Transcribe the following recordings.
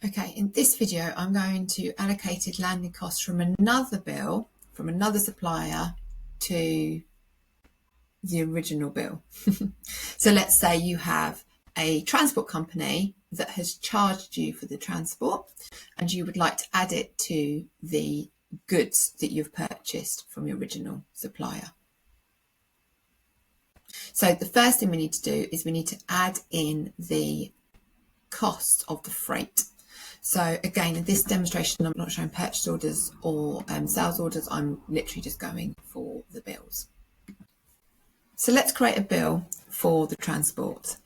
Okay, in this video, I'm going to allocate landing costs from another bill, from another supplier to the original bill. So let's say you have a transport company that has charged you for the transport and you would like to add it to the goods that you've purchased from your original supplier. So the first thing we need to do is we need to add in the cost of the freight. So again, in this demonstration, I'm not showing purchase orders or sales orders. I'm literally just going for the bills. So let's create a bill for the transport.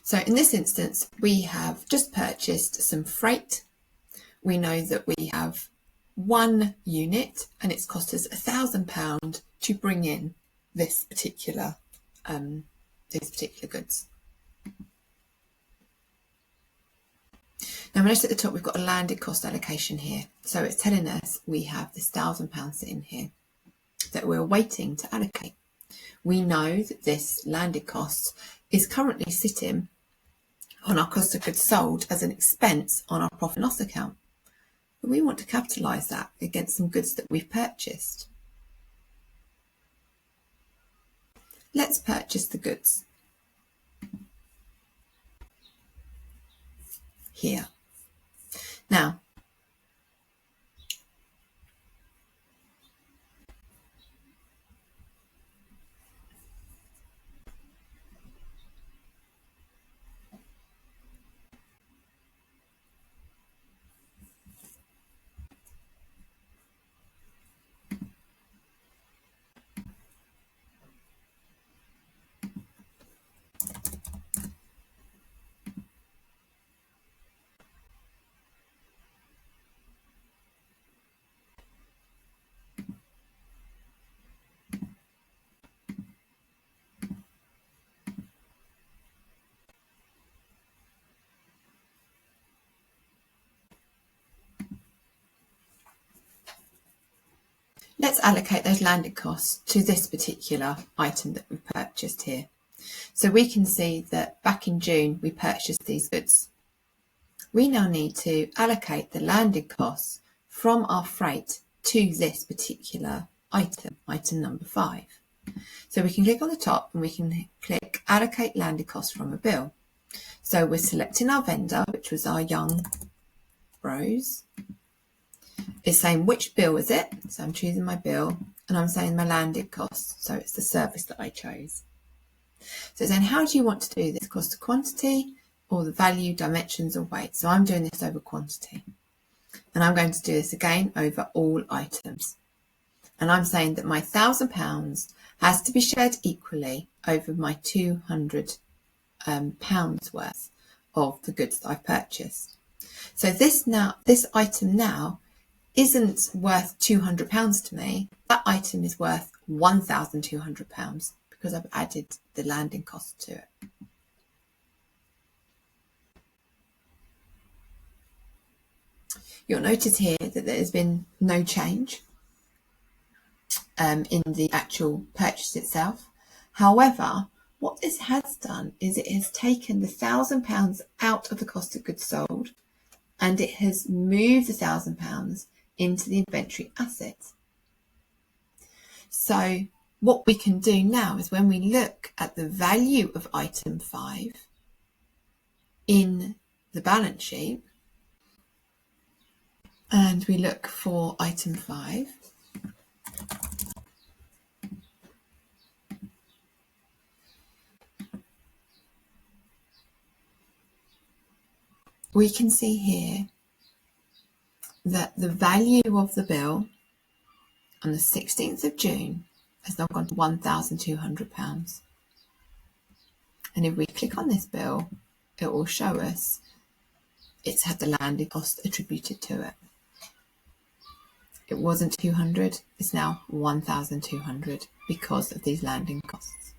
So in this instance, we have just purchased some freight. We know that we have one unit and it's cost us £1,000 to bring in these particular goods. Now, notice at the top, we've got a landed cost allocation here. So it's telling us we have this £1,000 sitting here that we're waiting to allocate. We know that this landed cost is currently sitting on our cost of goods sold as an expense on our profit and loss account. But we want to capitalise that against some goods that we've purchased. Let's purchase the goods here. Now, let's allocate those landed costs to this particular item that we've purchased here. So we can see that back in June, we purchased these goods. We now need to allocate the landed costs from our freight to this particular item, item number 5. So we can click on the top and we can click allocate landed costs from a bill. So we're selecting our vendor, which was our Young Bros. It's saying which bill is it. So I'm choosing my bill and I'm saying my landed costs. So it's the service that I chose. So it's saying, how do you want to do this? Cost to quantity or the value, dimensions or weight? So I'm doing this over quantity. And I'm going to do this again over all items. And I'm saying that my £1,000 has to be shared equally over my £200 worth of the goods that I've purchased. So this item now isn't worth £200 to me. That item is worth £1,200 because I've added the landing cost to it. You'll notice here that there's been no change in the actual purchase itself. However, what this has done is it has taken the £1,000 out of the cost of goods sold and it has moved the £1,000 into the inventory asset. So what we can do now is when we look at the value of item 5 in the balance sheet and we look for item 5, we can see here that the value of the bill on the 16th of June has now gone to £1,200. And if we click on this bill, it will show us it's had the landed cost attributed to it. It wasn't 200, it's now 1,200 because of these landing costs.